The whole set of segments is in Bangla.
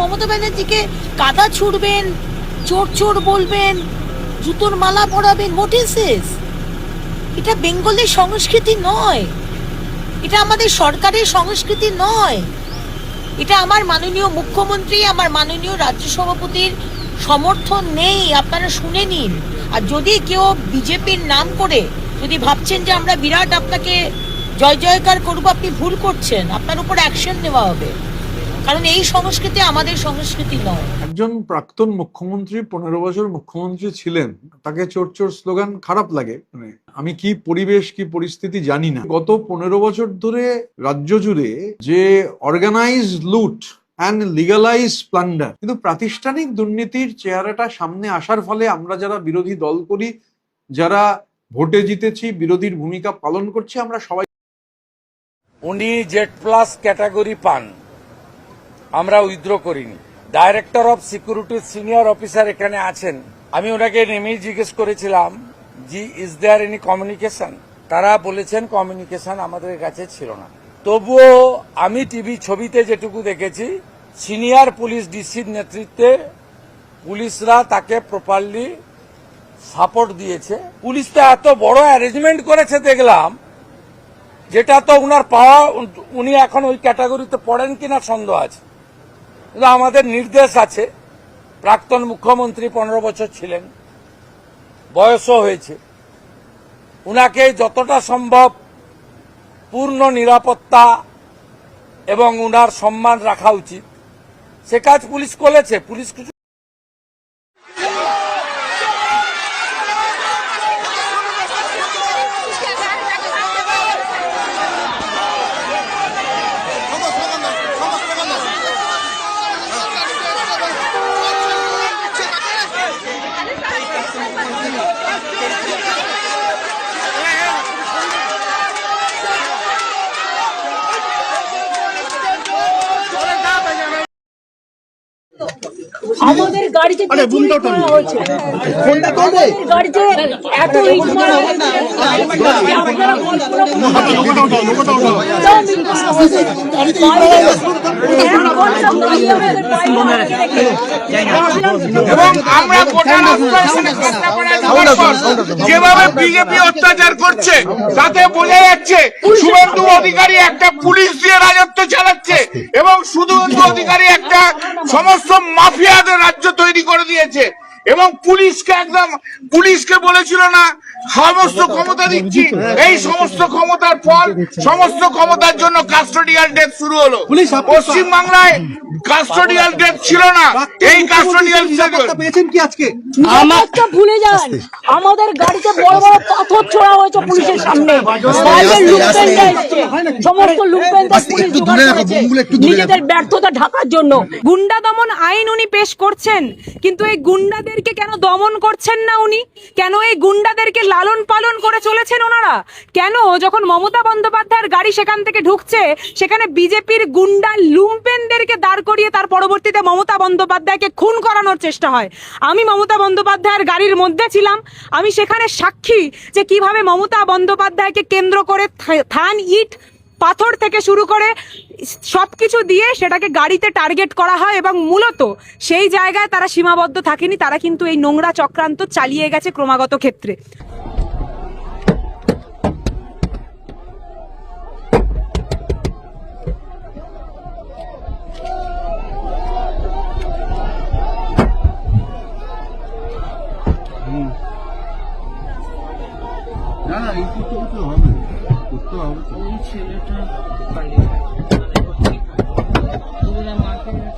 মমতা ব্যানার্জিকে কাদা ছুড়বেন, চোর চোর বলবেন, জুতোর মালা পরাবেন? What is this? এটা বেঙ্গলের সংস্কৃতি নয়, এটা আমাদের সরকারের সংস্কৃতি নয়। এটা আমার মাননীয় মুখ্যমন্ত্রী, আমার মাননীয় রাজ্য সভাপতির সমর্থন নেই, আপনারা শুনে নিন। আর যদি কেউ বিজেপির নাম করে যদি ভাবছেন যে আমরা বিরাট আপনাকে জয় জয়কার করবো, আপনি ভুল করছেন, আপনার উপর অ্যাকশন নেওয়া হবে, কারণ এই সংস্কৃতি আমাদের সংস্কৃতি নয়। একজন প্রাক্তন মুখ্যমন্ত্রী 15 বছর মুখ্যমন্ত্রী ছিলেন, তাকে চোর চোর স্লোগান খারাপ লাগে? মানে আমি কি পরিবেশ কি পরিস্থিতি জানি না, গত 15 বছর ধরে রাজ্য জুড়ে যে অর্গানাইজ লুট অ্যান্ড লিগালাইজ প্লান্ডার, কিন্তু প্রাতিষ্ঠানিক দুর্নীতির চেহারাটা সামনে আসার ফলে আমরা যারা বিরোধী দল করি, যারা ভোটে জিতেছি, বিরোধীর ভূমিকা পালন করছি, আমরা সবাই। উনি জেড প্লাস ক্যাটাগরি পান, আমরা উইথড্র করিনি। Director of security senior officer এখানে আছেন, আমি ওনাকে নেমেই জিজ্ঞেস করেছিলাম জি ইজ দেয়ার এনি কমিউনিকেশন, তারা বলেছেন কমিউনিকেশন আমাদের কাছে ছিল না। তবুও আমি টিভি ছবিতে যেটুকু দেখেছি, সিনিয়র পুলিশ ডিসির নেতৃত্বে পুলিশরা তাকে প্রপারলি সাপোর্ট দিয়েছে। পুলিশ তো এত বড় অ্যারেঞ্জমেন্ট করেছে দেখলাম, যেটা তো উনার পাওয়া, উনি এখন ওই ক্যাটাগরিতে পড়েন কিনা সন্দেহ আছে। কিন্তু আমাদের নির্দেশ আছে, প্রাক্তন মুখ্যমন্ত্রী 15 বছর ছিলেন, বয়সও হয়েছে, উনাকে যতটা সম্ভব পূর্ণ নিরাপত্তা এবং উনার সম্মান রাখা উচিত, সে কাজ পুলিশ করেছে। পুলিশ কিছু আমাদের গাড়িতে হয়েছে, গাড়িতে এত ইট মারা হয়েছে, এবং আমরা গোটা যেভাবে বিজেপি অত্যাচার করছে তাতে বোঝা যাচ্ছে শুভেন্দু অধিকারী একটা পুলিশ দিয়ে রাজত্ব চালাচ্ছে এবং শুভেন্দু অধিকারী একটা সমস্ত মাফিয়াদের রাজ্য তৈরি করে দিয়েছে। এবং পুলিশকে বলেছিল না সমস্ত ক্ষমতা দিচ্ছি, এই সমস্ত ক্ষমতার ফল, সমস্ত ক্ষমতার জন্য কাস্টোডিয়াল ডেথ শুরু হলো। পশ্চিম বাংলায় কাস্টোডিয়াল ডেথ ছিল না, এই কাস্টোডিয়াল পেয়েছেন কি আজকে? আমাকে ভুলে যান, আমাদের গাড়িতে বড় বড় পাথর ছোড়া হয়েছে পুলিশের সামনে, সমস্ত নিজেদের ব্যর্থতা ঢাকার জন্য। গুন্ডা দমন আইন উনি পেশ করছেন, কিন্তু এই গুন্ডাদেরকে কেন দমন করছেন না উনি? কেন এই গুন্ডাদেরকে লালন পালন করে চলেছেন ওনারা? কেন যখন মমতা বন্দ্যোপাধ্যায়ের গাড়ি সেখান থেকে ঢুকছে, সেখানে বিজেপির গুন্ডা লুম্পেনদেরকে দাঁড় করিয়ে তার পরবর্তীতে মমতা বন্দ্যোপাধ্যায়কে খুন করানোর চেষ্টা হয়? আমি মমতা বন্দ্যোপাধ্যায়ের গাড়ির মধ্যে ছিলাম, আমি সেখানে সাক্ষী যে কিভাবে মমতা বন্দ্যোপাধ্যায়কে কেন্দ্র করে থান, ইট, পাথর থেকে শুরু করে সবকিছু দিয়ে সেটাকে গাড়িতে টার্গেট করা হয় এবং মূলত সেই জায়গায় তারা সীমাবদ্ধ থাকেনি, তারা কিন্তু এই নোংরা চক্রান্ত চালিয়ে গেছে ক্রমাগত ক্ষেত্রে।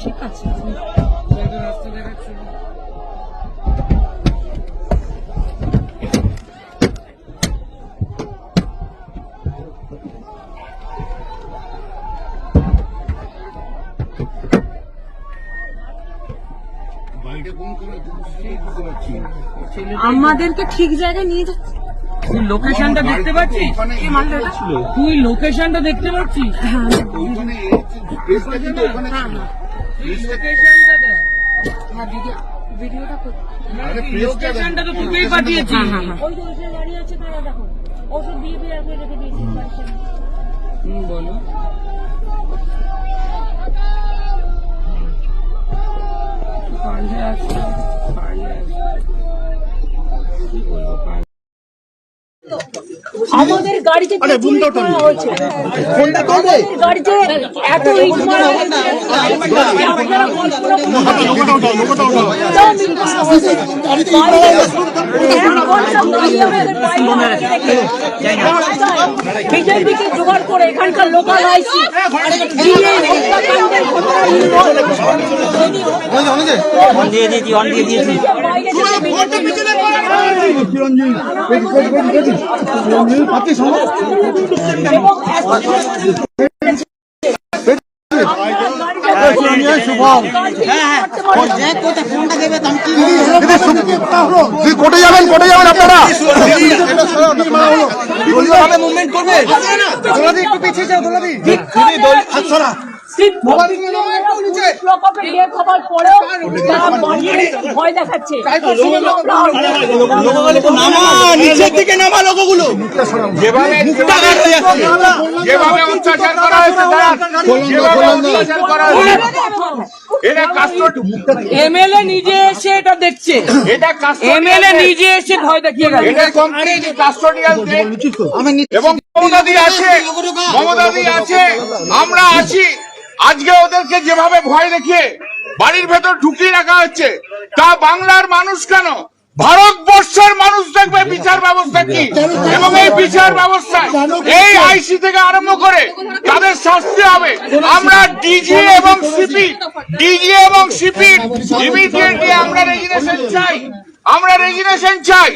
ঠিক আছে, আমাদেরকে ঠিক জায়গায় নিয়ে যাচ্ছে। তুই লোকেশনটা দেখতে পাচ্ছিস? তুই লোকেশনটা দেখতে পাচ্ছিস? লোকেশনটা তো তোকেই পাঠিয়েছি। বলো। আমাদের গাড়িতে ইট মারা হয়েছে, আমাদের গাড়িতে এত ইট মারা হয়েছে যে আপনারা কল্পনা বিজেপিকে জোগাড় করে এখানকার লোকাল আইসি কোর্টে যাবেন আপনারা মুভমেন্ট করবে একটু পিছিয়ে যাও দোলাদি ভয় দেখাচ্ছে নিচের দিকে নামা লোকগুলো যেভাবে অত্যাচার করা হয়েছে এমএলএ নিজে এসে এটা দেখছে, এমএলএ নিজে এসে ভয় দেখিয়ে গেল। এবং মমতাদি আছে, আমরা আছি। আজকে ওদেরকে যেভাবে ভয় দেখিয়ে বাড়ির ভেতর ঢুকিয়ে রাখা হচ্ছে, তা বাংলার মানুষ কেন ভারতবর্ষের মানুষ দেখবে বিচার ব্যবস্থা কি, এবং এই বিচার ব্যবস্থায় এই আইসি থেকে আরম্ভ করে তাদের শাস্তি হবে। আমরা ডিজি এবং সিপি ইমিডিয়েটলি আমরা রেজিগনেশন চাই।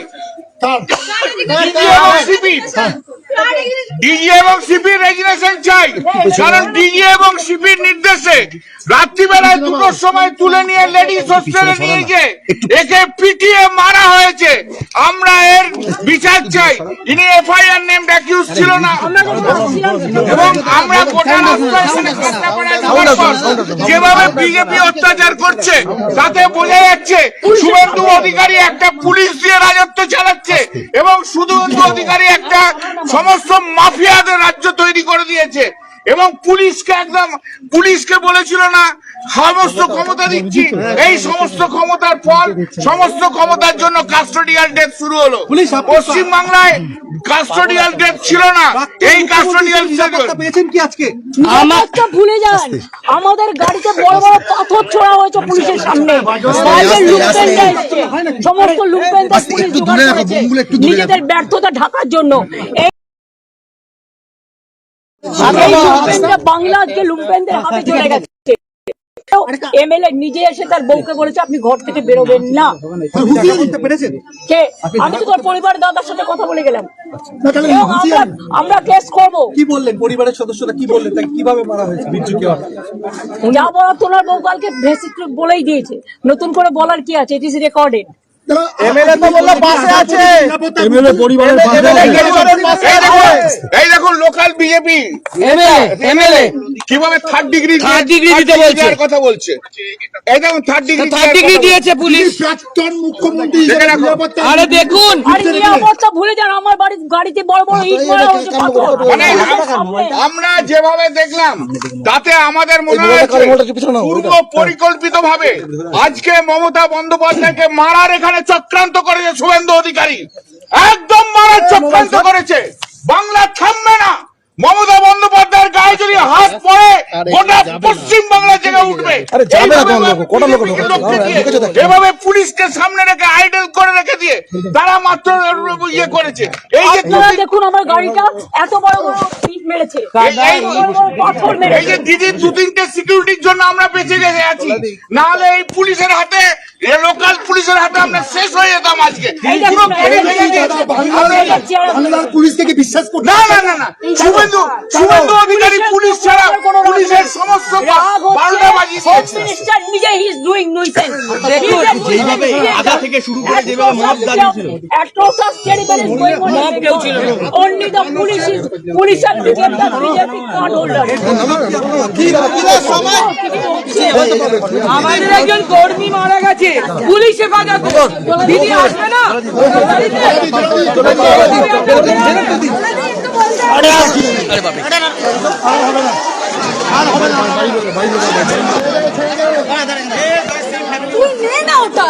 ডিজি এবং সিপি রেজিগনেশন চাই, কারণ ডিজি এবং সিপির নির্দেশে রাত্রিবেলায় 2টোর সময় তুলে নিয়ে লেডিস হোস্টেলে নিয়ে গিয়ে একে পিটিয়ে মারা হয়েছে। আমরা এর বিচার চাই। ইনি এফআইআর নেম অ্যাকিউজ ছিল না, এবং আমরা গোটা রাস্তায় যেভাবে বিজেপি অত্যাচার করছে তাতে বোঝা যাচ্ছে শুভেন্দু অধিকারী একটা পুলিশ দিয়ে রাজত্ব চালাচ্ছে, এবং শুভেন্দু অধিকারী একটা সমস্ত মাফিয়াদের রাজ্য তৈরি করে দিয়েছে। এবং পুলিশকে বলেছিল না সমস্ত ক্ষমতা দিচ্ছি, এই সমস্ত ক্ষমতার ফল, সমস্ত ক্ষমতার জন্য কাস্টোডিয়াল ডেথ শুরু হলো। পশ্চিমবাংলায় কাস্টোডিয়াল ডেথ ছিল না, এই কাস্টোডিয়াল পেয়েছেন কি আজকে? আমারটা ভুলে যান, আমাদের গাড়িতে বড় বড় পাথর ছোড়া হয়েছে পুলিশের সামনে, বাইরের লুটপেন্ডা এসছে, সমস্ত লুটপেন্ডা পুলিশ জোগাড় করেছে নিজেদের ব্যর্থতা ঢাকার জন্য। বাংলা আজকে লুম্পেনদের হাতে চলে গেছে। এমএলএ নিজে এসে তার বউকে বলেছে আপনি ঘর থেকে বেরোবেন না। কে? আমি তো তোর পরিবারের দাদার সাথে কথা বলে গেলাম, আমরা কেস করবো। কি বললেন পরিবারের সদস্যরা, কি বললেন তাকে কিভাবে মারা হয়েছে? যা বলার তোনার বউ কালকে বলেই দিয়েছে, নতুন করে বলার কি আছে? It is recorded. এমএলএ তো বলল পাশে আছে, এমএলএ পরিবারের পাশে আছে। এই দেখুন লোকাল বিজেপি এমএলএ কিভাবে থার্ড ডিগ্রি দিতে বলছে, কথা বলছে। এই দেখুন থার্ড ডিগ্রি দিয়েছে পুলিশ। প্রাক্তন মুখ্যমন্ত্রী আরে দেখুন, নিরাপত্তা ভুলে যান, আমার বাড়ির গাড়িতে বড় বড় ইট মারা হয়েছে। মানে আমরা যেভাবে দেখলাম তাতে আমাদের মনে হয়েছে পূর্ব পরিকল্পিত ভাবে আজকে মমতা বন্দ্যোপাধ্যায়কে মারার এখানে চক্রান্ত করেছে শুভেন্দু অধিকারী, একদম মারার চক্রান্ত করেছে। বাংলা থামবে না। মমতা বন্দ্যোপাধ্যায়ের গায়ে যদি হাত পড়ে গোটা পশ্চিম বাংলা জেগে উঠবে। এভাবে পুলিশকে সামনে রেখে আইডল করে রেখে দিয়ে তারা মাত্র ইয়ে করেছে। এই যে দেখুন আমার গাড়িটা এত বড় বড় ইট মেরেছে, এই যে দিদির 2-3টে সিকিউরিটির জন্য আমরা বেঁচে গেছে আছি, নাহলে এই পুলিশের হাতে, লোকাল পুলিশের হাতে আমরা শেষ হয়ে যেতাম আজকে। পুলিশ থেকে বিশ্বাস করতে না শুভেন্দু অধিকারী পুলিশ ছাড়া পুলিশের সমস্ত 12টা বাজিয়ে আগা থেকে শুরু করে যেভাবে মব দাঁড়িয়েছিল, আমাদের একজন কর্মী মারা গেছে, পুলিশ হেফাজত দিদি আসবে না। তুই নে না ওটা।